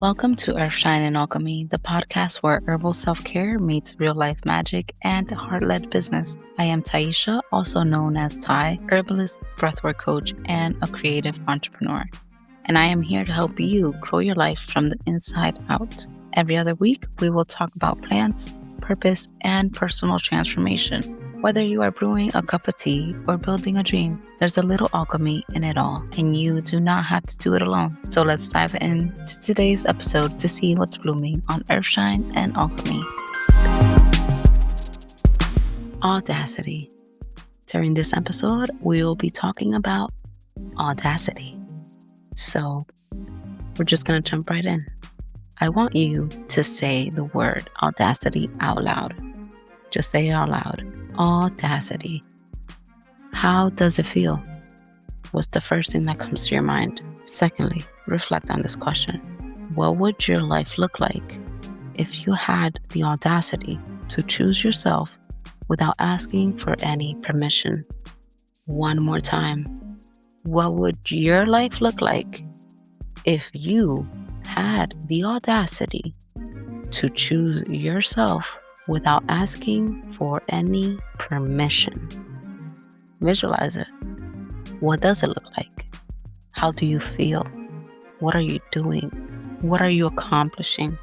Welcome to Earthshine and Alchemy, the podcast where herbal self-care meets real-life magic and heart-led business. I am Taisha, also known as Ty, herbalist, breathwork coach, and a creative entrepreneur. And I am here to help you grow your life from the inside out. Every other week, we will talk about plants, purpose, and personal transformation. Whether you are brewing a cup of tea or building a dream, there's a little alchemy in it all, and you do not have to do it alone. So let's dive into today's episode to see what's blooming on Earthshine and Alchemy. Audacity. During this episode, we will be talking about audacity. So we're just going to jump right in. I want you to say the word audacity out loud. Just say it out loud. Audacity. How does it feel? What's the first thing that comes to your mind? Secondly, reflect on this question. What would your life look like if you had the audacity to choose yourself without asking for any permission? One more time. What would your life look like if you had the audacity to choose yourself without asking for any permission? Visualize it. What does it look like? How do you feel? What are you doing? What are you accomplishing?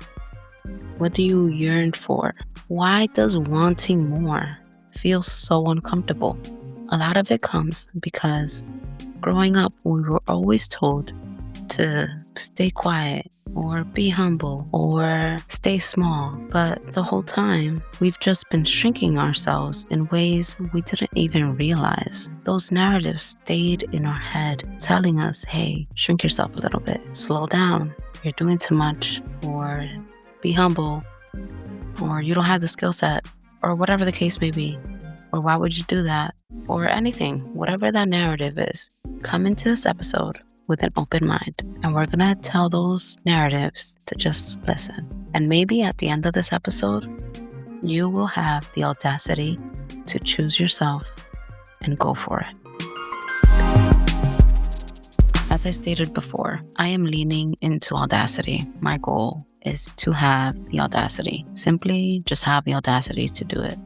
What do you yearn for? Why does wanting more feel so uncomfortable? A lot of it comes because growing up, we were always told to stay quiet or be humble or stay small. But the whole time, we've just been shrinking ourselves in ways we didn't even realize. Those narratives stayed in our head telling us, hey, shrink yourself a little bit, slow down, you're doing too much, or be humble, or you don't have the skill set, or whatever the case may be, or why would you do that, or anything, whatever that narrative is. Come into this episode with an open mind, and we're gonna tell those narratives to just listen. And maybe at the end of this episode, you will have the audacity to choose yourself and go for it. As I stated before, I am leaning into audacity. My goal is to have the audacity. Simply just have the audacity to do it.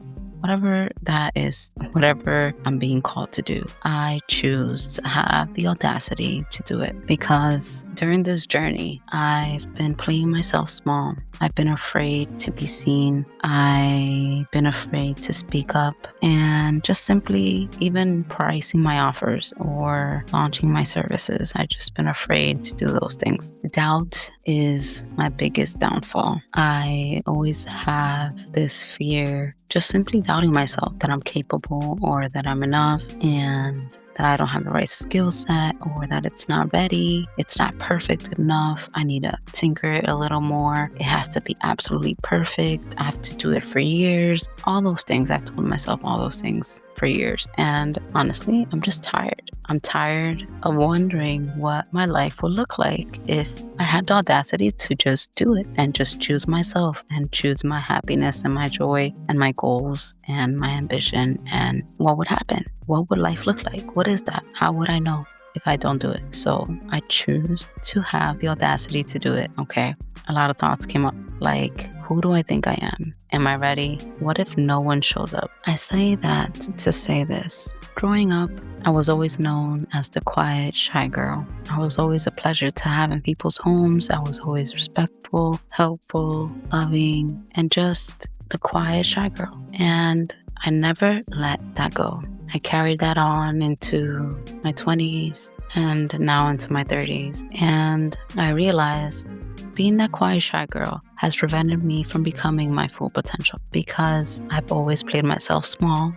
Whatever that is, whatever I'm being called to do, I choose to have the audacity to do it, because during this journey, I've been playing myself small. I've been afraid to be seen. I've been afraid to speak up, and just simply even pricing my offers or launching my services. I've just been afraid to do those things. Doubt is my biggest downfall. I always have this fear, just simply doubting myself that I'm capable or that I'm enough and that I don't have the right skill set, or that it's not ready, it's not perfect enough, I need to tinker it a little more, it has to be absolutely perfect, I have to do it for years. All those things, I've told myself all those things for years. And honestly, I'm just tired. I'm tired of wondering what my life would look like if I had the audacity to just do it and just choose myself and choose my happiness and my joy and my goals and my ambition. And what would happen? What would life look like? What is that? How would I know if I don't do it? So I choose to have the audacity to do it, okay? A lot of thoughts came up, like, who do I think I am? Am I ready? What if no one shows up? I say that to say this. Growing up, I was always known as the quiet, shy girl. I was always a pleasure to have in people's homes. I was always respectful, helpful, loving, and just the quiet, shy girl. And I never let that go. I carried that on into my 20s and now into my 30s. And I realized being that quiet, shy girl has prevented me from becoming my full potential, because I've always played myself small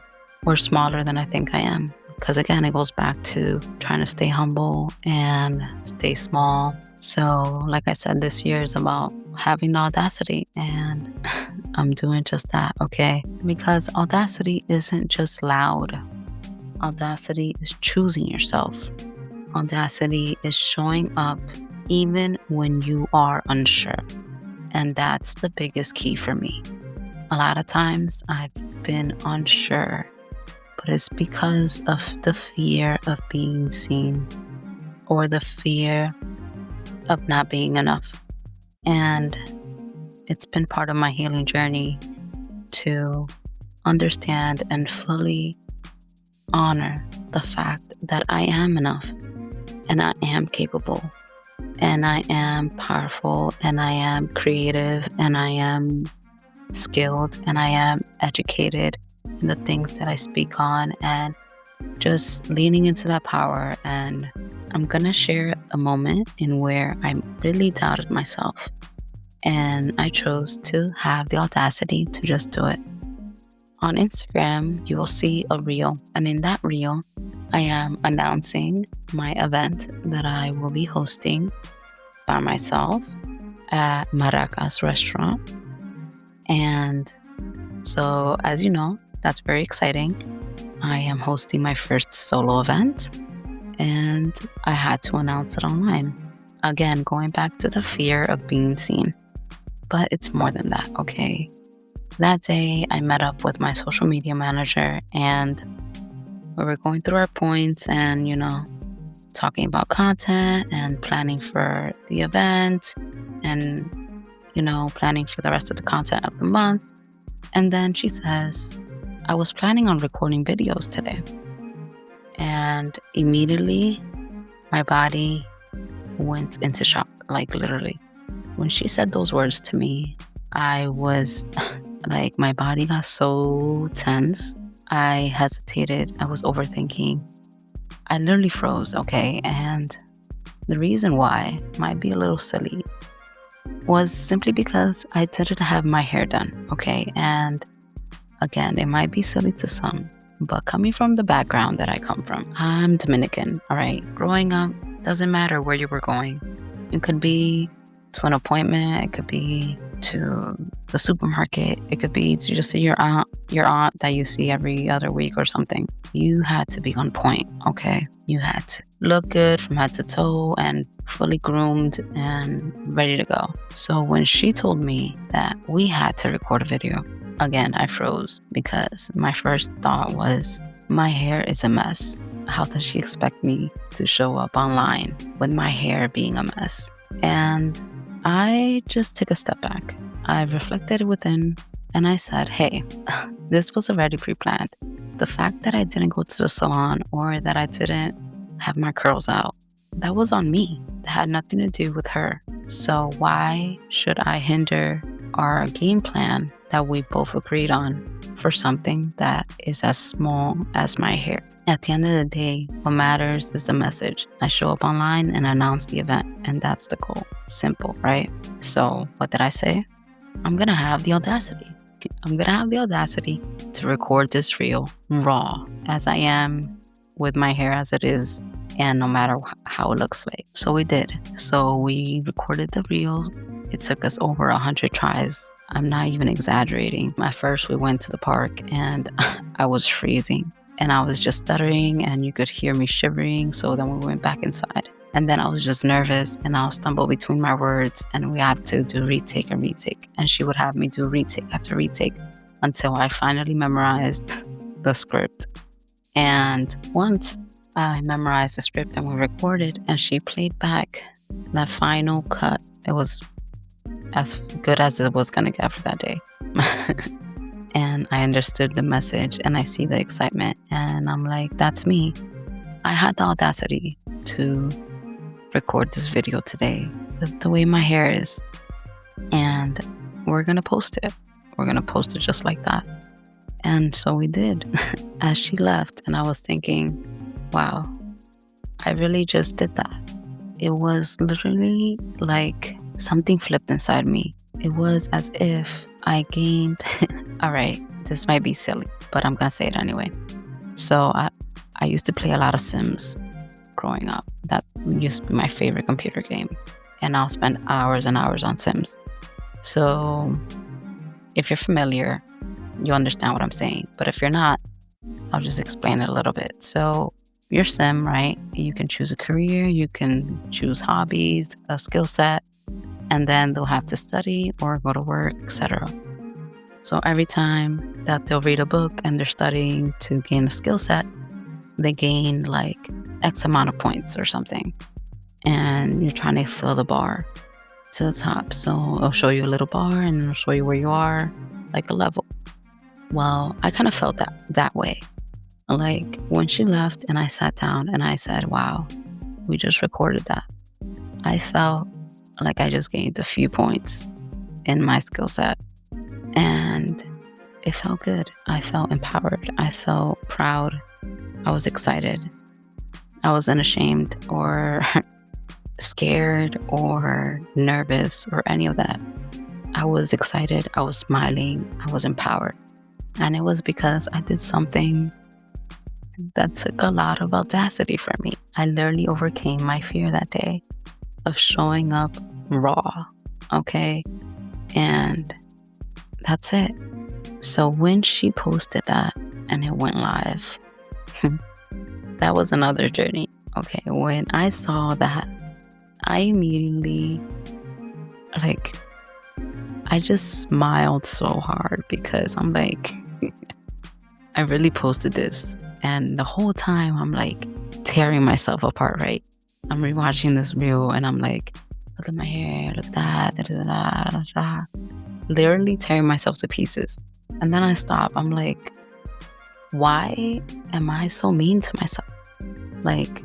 or smaller than I think I am. Because again, it goes back to trying to stay humble and stay small. So like I said, this year is about having the audacity, and I'm doing just that, okay? Because audacity isn't just loud. Audacity is choosing yourself. Audacity is showing up even when you are unsure. And that's the biggest key for me. A lot of times I've been unsure, but it's because of the fear of being seen or the fear of not being enough. And it's been part of my healing journey to understand and fully honor the fact that I am enough and I am capable and I am powerful and I am creative and I am skilled and I am educated in the things that I speak on, and just leaning into that power. And I'm going to share a moment in where I really doubted myself and I chose to have the audacity to just do it. On Instagram, you will see a reel, and in that reel, I am announcing my event that I will be hosting by myself at Maracas restaurant. And so, as you know, that's very exciting. I am hosting my first solo event, and I had to announce it online. Again, going back to the fear of being seen. But it's more than that, okay? That day, I met up with my social media manager, and we were going through our points and, talking about content and planning for the event and, planning for the rest of the content of the month. And then she says, I was planning on recording videos today. And immediately, my body went into shock, like literally. When she said those words to me, I was like, my body got so tense. I hesitated. I was overthinking. I literally froze, okay? And the reason why might be a little silly was simply because I didn't have my hair done, okay? And again, it might be silly to some, but coming from the background that I come from, I'm Dominican, all right? Growing up, doesn't matter where you were going. It could be to an appointment, it could be to the supermarket, it could be to just see your aunt that you see every other week or something. You had to be on point, okay? You had to look good from head to toe and fully groomed and ready to go. So when she told me that we had to record a video, again, I froze because my first thought was, my hair is a mess. How does she expect me to show up online with my hair being a mess? And I just took a step back. I reflected within and I said, hey, this was already pre-planned. The fact that I didn't go to the salon or that I didn't have my curls out, that was on me. It had nothing to do with her. So why should I hinder our game plan that we both agreed on for something that is as small as my hair? At the end of the day, what matters is the message. I show up online and announce the event, and that's the goal. Simple, right? So what did I say? I'm going to have the audacity. I'm going to have the audacity to record this reel raw as I am with my hair as it is, and no matter how it looks like. So we did. So we recorded the reel. It took us over 100 tries. I'm not even exaggerating. At first, we went to the park and I was freezing. And I was just stuttering and you could hear me shivering. So then we went back inside. And then I was just nervous and I'll stumble between my words and we had to do retake and retake. And she would have me do retake after retake until I finally memorized the script. And once I memorized the script and we recorded and she played back that final cut, it was as good as it was going to get for that day. And I understood the message and I see the excitement and I'm like, that's me. I had the audacity to record this video today, the way my hair is. And we're going to post it. We're going to post it just like that. And so we did. As she left and I was thinking, wow, I really just did that. It was literally like something flipped inside me. It was as if I gained, all right, this might be silly, but I'm going to say it anyway. So I used to play a lot of Sims growing up. That used to be my favorite computer game. And I'll spend hours and hours on Sims. So if you're familiar, you understand what I'm saying. But if you're not, I'll just explain it a little bit. So your sim, right? You can choose a career, you can choose hobbies, a skill set, and then they'll have to study or go to work, etc. So every time that they'll read a book and they're studying to gain a skill set, they gain like X amount of points or something. And you're trying to fill the bar. to the top. So it'll show you a little bar and it'll show you where you are, like a level. Well, I kind of felt that way. Like when she left and I sat down and I said, wow, we just recorded that. I felt like I just gained a few points in my skill set. And it felt good. I felt empowered. I felt proud. I was excited. I wasn't ashamed or scared or nervous or any of that. I was excited. I was smiling. I was empowered. And it was because I did something that took a lot of audacity from me. I literally overcame my fear that day of showing up raw. Okay. And that's it. So when she posted that and it went live, that was another journey. Okay. When I saw that, I immediately, I just smiled so hard because I'm like, I really posted this. And the whole time I'm like tearing myself apart, right? I'm rewatching this reel and I'm like, look at my hair, look at that, da, da, da, da, da. Literally tearing myself to pieces. And then I stop. I'm like, why am I so mean to myself? Like,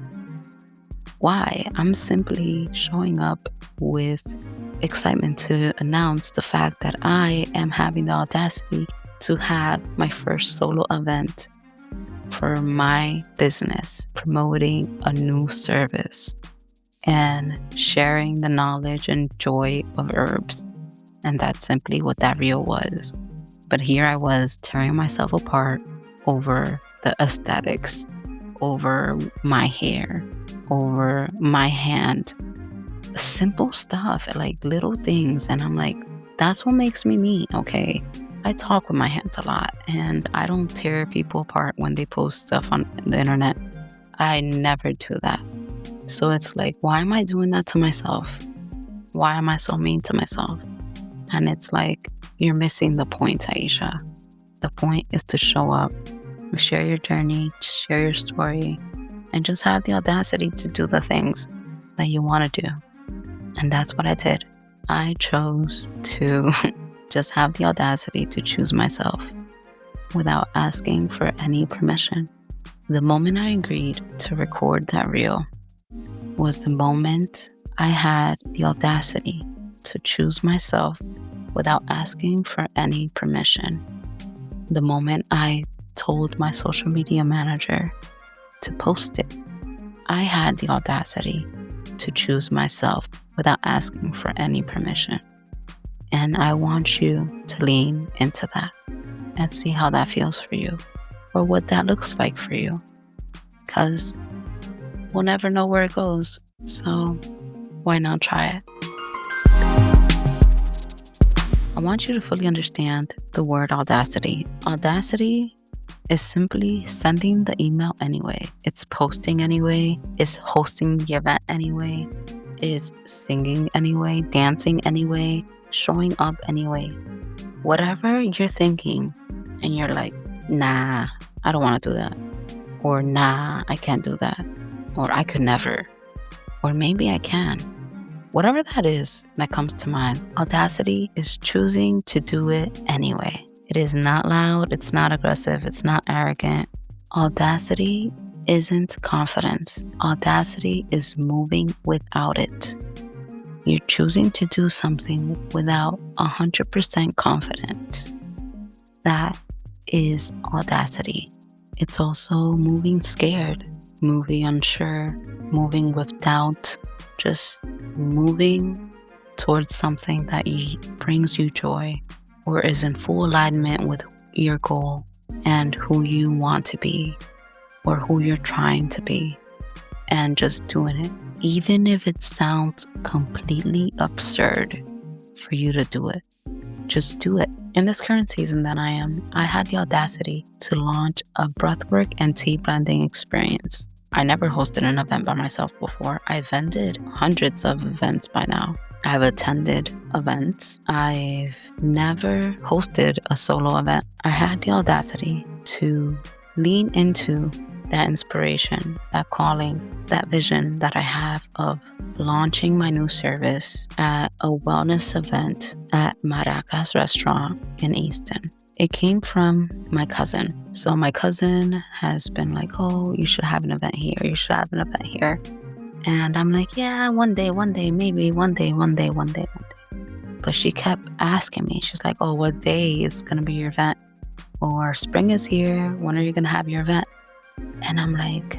why? I'm simply showing up with excitement to announce the fact that I am having the audacity to have my first solo event for my business, promoting a new service and sharing the knowledge and joy of herbs. And that's simply what that reel was. But here I was tearing myself apart over the aesthetics, over my hair, over my hand. Simple stuff, like little things. And I'm like, that's what makes me me, okay? I talk with my hands a lot and I don't tear people apart when they post stuff on the internet. I never do that. So it's like, why am I doing that to myself? Why am I so mean to myself? And it's like, you're missing the point, Aisha. The point is to show up, share your journey, share your story, and just have the audacity to do the things that you want to do. And that's what I did. I chose to just have the audacity to choose myself without asking for any permission. The moment I agreed to record that reel was the moment I had the audacity to choose myself without asking for any permission. The moment I told my social media manager to post it, I had the audacity to choose myself without asking for any permission. And I want you to lean into that and see how that feels for you or what that looks like for you. Because we'll never know where it goes. So why not try it? I want you to fully understand the word audacity. Audacity is simply sending the email anyway. It's posting anyway. It's hosting the event anyway. It's singing anyway, dancing anyway, showing up anyway. Whatever you're thinking and you're like, nah, I don't want to do that. Or nah, I can't do that. Or I could never. Or maybe I can. Whatever that is that comes to mind, audacity is choosing to do it anyway. It is not loud, it's not aggressive, it's not arrogant. Audacity isn't confidence. Audacity is moving without it. You're choosing to do something without 100% confidence. That is audacity. It's also moving scared, moving unsure, moving with doubt, just moving towards something that brings you joy or is in full alignment with your goal and who you want to be or who you're trying to be, and just doing it. Even if it sounds completely absurd for you to do it, just do it. In this current season that I had the audacity to launch a breathwork and tea blending experience. I never hosted an event by myself before. I've vended hundreds of events by now. I've attended events. I've never hosted a solo event. I had the audacity to lean into that inspiration, that calling, that vision that I have of launching my new service at a wellness event at Maracas restaurant in Easton. It came from my cousin. So my cousin has been like, oh, you should have an event here. You should have an event here. And I'm like, yeah, one day, maybe one day. But she kept asking me. She's like, oh, what day is going to be your event? Or spring is here. When are you going to have your event? And I'm like,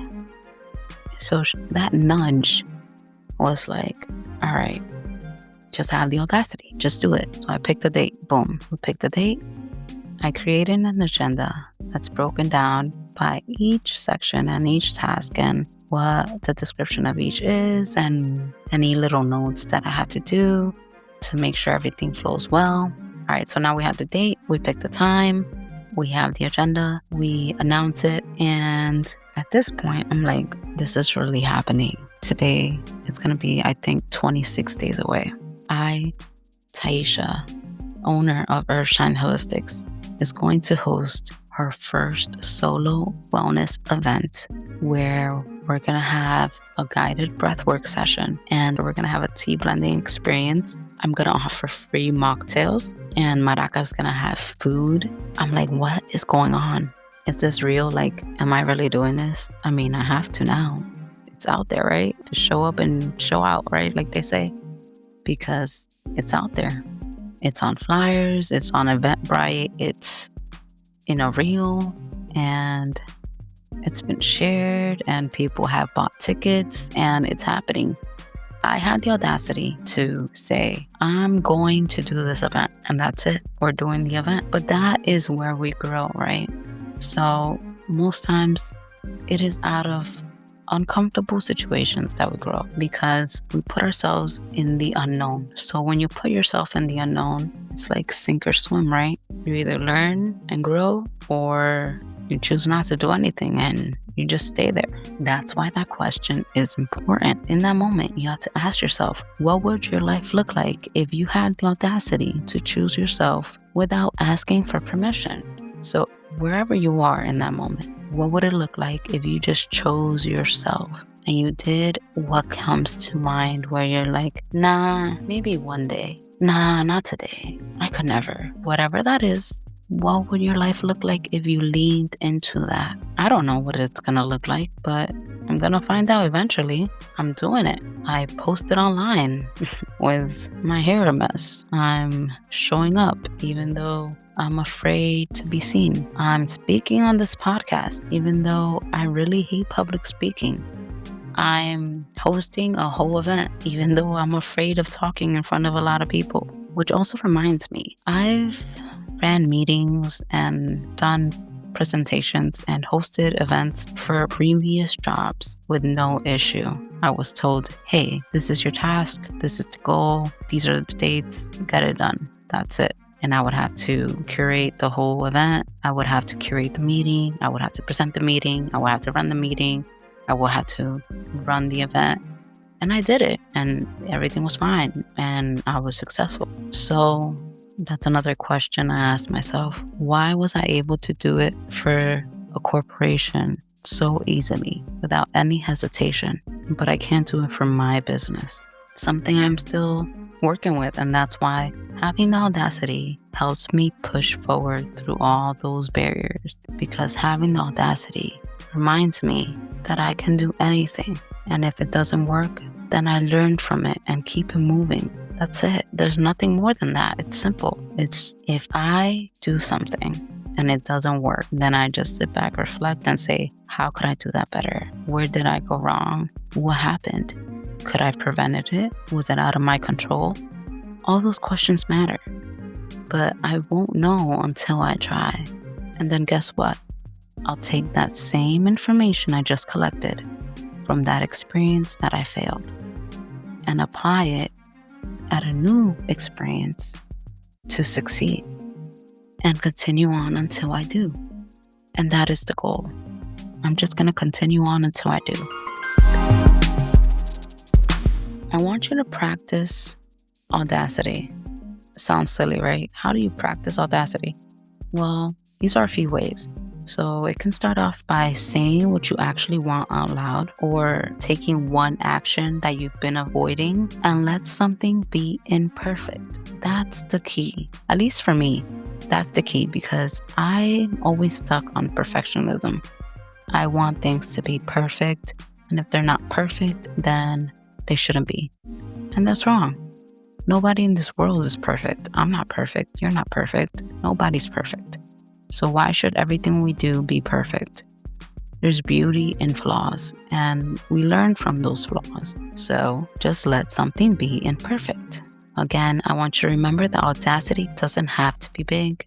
so that nudge was like, all right, just have the audacity. Just do it. So I picked a date. Boom. We picked a date. I created an agenda that's broken down by each section and each task and what the description of each is and any little notes that I have to do to make sure everything flows well. All right, so now we have the date, we pick the time, we have the agenda, we announce it, and at this point, I'm like, this is really happening. Today, it's going to be, I think, 26 days away. Taisha, owner of Earthshine Holistics, is going to host her first solo wellness event where we're going to have a guided breathwork session and we're going to have a tea blending experience. I'm going to offer free mocktails and Maraca's going to have food. I'm like, what is going on? Is this real? Like, am I really doing this? I mean, I have to now. It's out there, right? To show up and show out, right? Like they say, because it's out there. It's on flyers, it's on Eventbrite, it's in a reel, and it's been shared, and people have bought tickets, and it's happening. I had the audacity to say, I'm going to do this event, and that's it. We're doing the event. But that is where we grow, right? So most times it is out of uncomfortable situations that we grow because we put ourselves in the unknown. So when you put yourself in the unknown, it's like sink or swim, right? You either learn and grow or you choose not to do anything and you just stay there. That's why that question is important. In that moment, you have to ask yourself, what would your life look like if you had the audacity to choose yourself without asking for permission? So wherever you are in that moment, what would it look like if you just chose yourself and you did what comes to mind where you're like, nah, maybe one day. Nah, not today. I could never. Whatever that is, what would your life look like if you leaned into that? I don't know what it's going to look like, but I'm going to find out eventually. I'm doing it. I posted online with my hair a mess. I'm showing up even though I'm afraid to be seen. I'm speaking on this podcast even though I really hate public speaking. I'm hosting a whole event even though I'm afraid of talking in front of a lot of people, which also reminds me, I've ran meetings and done presentations and hosted events for previous jobs with no issue. I was told, hey, this is your task, this is the goal, these are the dates, get it done. That's it. And I would have to curate the whole event. I would have to curate the meeting. I would have to present the meeting. I would have to run the meeting. I would have to run the event. And I did it and everything was fine and I was successful. So that's another question I asked myself. Why was I able to do it for a corporation so easily without any hesitation, but I can't do it for my business? Something I'm still working with, and that's why having the audacity helps me push forward through all those barriers, because having the audacity reminds me that I can do anything, and if it doesn't work, then I learn from it and keep it moving. That's it. There's nothing more than that. It's simple. It's if I do something and it doesn't work, then I just sit back, reflect, and say, how could I do that better? Where did I go wrong? What happened? Could I have prevented it? Was it out of my control? All those questions matter, but I won't know until I try. And then guess what? I'll take that same information I just collected from that experience that I failed and apply it at a new experience to succeed and continue on until I do. And that is the goal. I'm just going to continue on until I do. I want you to practice audacity. Sounds silly, right? How do you practice audacity? Well, these are a few ways. So it can start off by saying what you actually want out loud or taking one action that you've been avoiding and let something be imperfect. That's the key. At least for me, that's the key because I'm always stuck on perfectionism. I want things to be perfect. And if they're not perfect, then they shouldn't be. And that's wrong. Nobody in this world is perfect. I'm not perfect. You're not perfect. Nobody's perfect. So why should everything we do be perfect? There's beauty in flaws, and we learn from those flaws. So just let something be imperfect. Again, I want you to remember that audacity doesn't have to be big.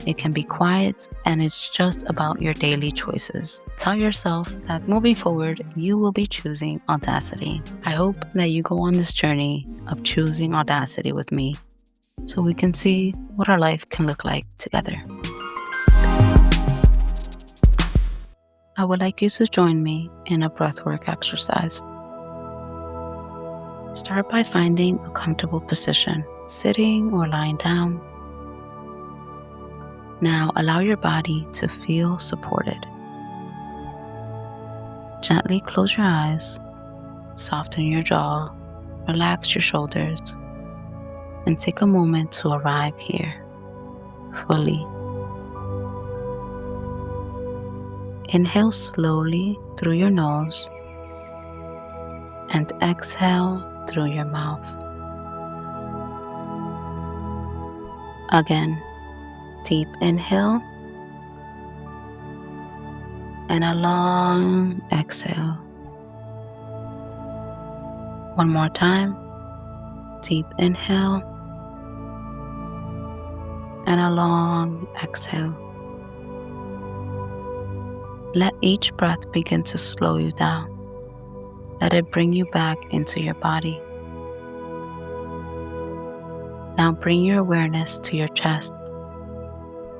It can be quiet, and it's just about your daily choices. Tell yourself that moving forward, you will be choosing audacity. I hope that you go on this journey of choosing audacity with me so we can see what our life can look like together. I would like you to join me in a breathwork exercise. Start by finding a comfortable position, sitting or lying down. Now allow your body to feel supported. Gently close your eyes, soften your jaw, relax your shoulders, and take a moment to arrive here fully. Inhale slowly through your nose and exhale through your mouth. Again, deep inhale and a long exhale. One more time, deep inhale and a long exhale. Let each breath begin to slow you down. Let it bring you back into your body. Now bring your awareness to your chest.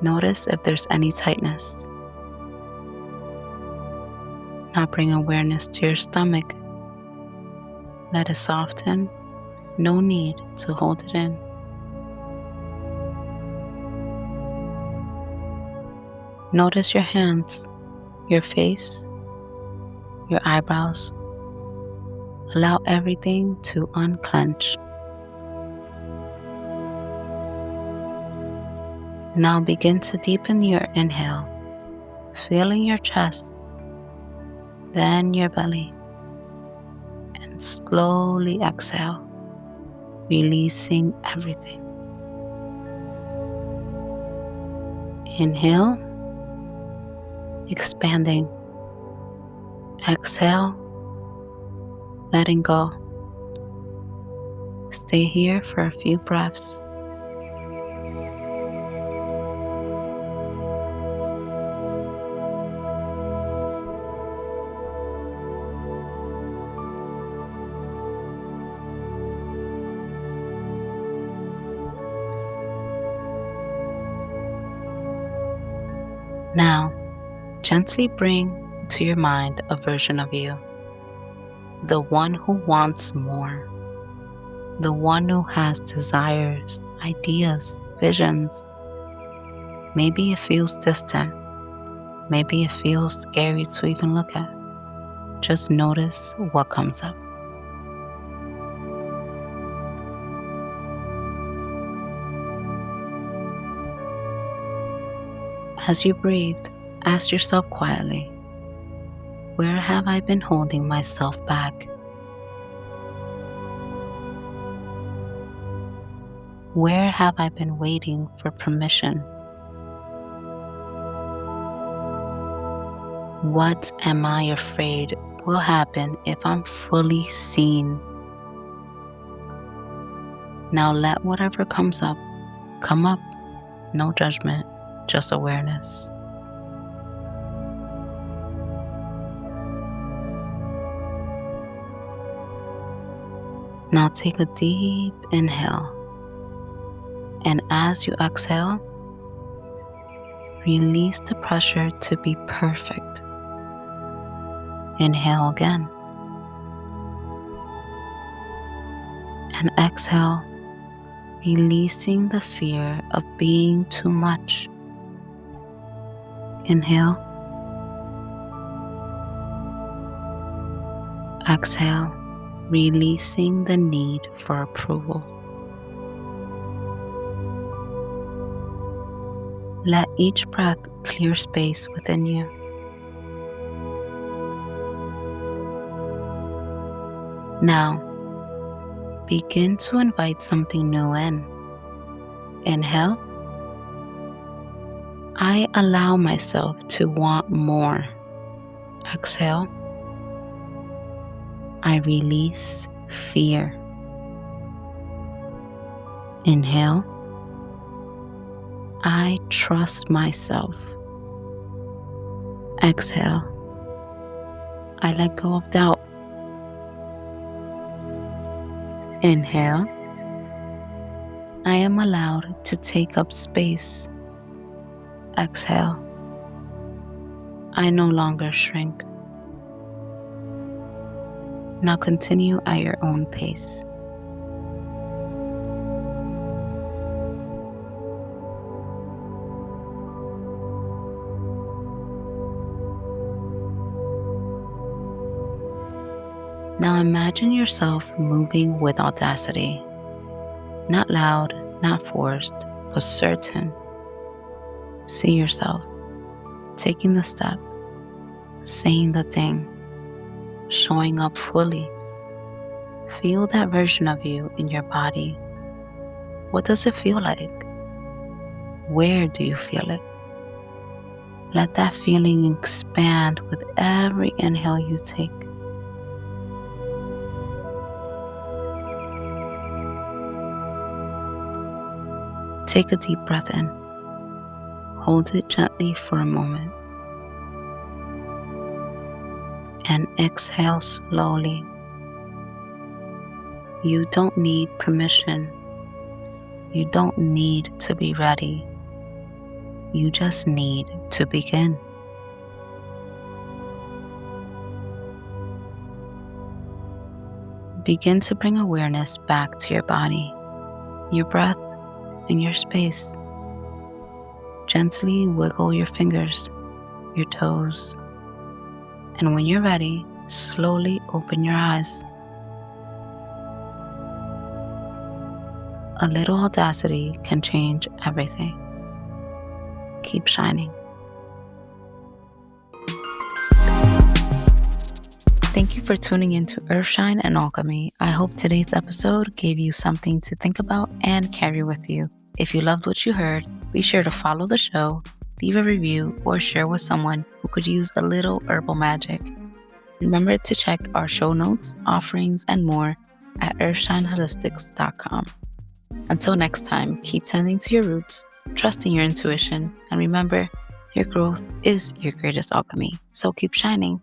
Notice if there's any tightness. Now bring awareness to your stomach. Let it soften. No need to hold it in. Notice your hands, your face, your eyebrows. Allow everything to unclench. Now begin to deepen your inhale, filling your chest, then your belly, and slowly exhale, releasing everything. Inhale, expanding. Exhale, letting go. Stay here for a few breaths. Now, gently bring to your mind a version of you, the one who wants more, the one who has desires, ideas, visions. Maybe it feels distant. Maybe it feels scary to even look at. Just notice what comes up. As you breathe, ask yourself quietly, where have I been holding myself back? Where have I been waiting for permission? What am I afraid will happen if I'm fully seen? Now let whatever comes up, come up. No judgment, just awareness. Now take a deep inhale, and as you exhale, release the pressure to be perfect. Inhale again, and exhale, releasing the fear of being too much. Inhale, exhale, releasing the need for approval. Let each breath clear space within you. Now, begin to invite something new in. Inhale, I allow myself to want more. Exhale, I release fear. Inhale, I trust myself. Exhale, I let go of doubt. Inhale, I am allowed to take up space. Exhale, I no longer shrink. Now continue at your own pace. Now imagine yourself moving with audacity. Not loud, not forced, but certain. See yourself taking the step, saying the thing, showing up fully. Feel that version of you in your body. What does it feel like? Where do you feel it? Let that feeling expand with every inhale you take. Take a deep breath in. Hold it gently for a moment. And exhale slowly. You don't need permission. You don't need to be ready. You just need to begin. Begin to bring awareness back to your body, your breath, and your space. Gently wiggle your fingers, your toes, and when you're ready, slowly open your eyes. A little audacity can change everything. Keep shining. Thank you for tuning in to Earthshine and Alchemy. I hope today's episode gave you something to think about and carry with you. If you loved what you heard, be sure to follow the show, leave a review, or share with someone who could use a little herbal magic. Remember to check our show notes, offerings, and more at earthshineholistics.com. Until next time, keep tending to your roots, trusting your intuition, and remember, your growth is your greatest alchemy. So keep shining.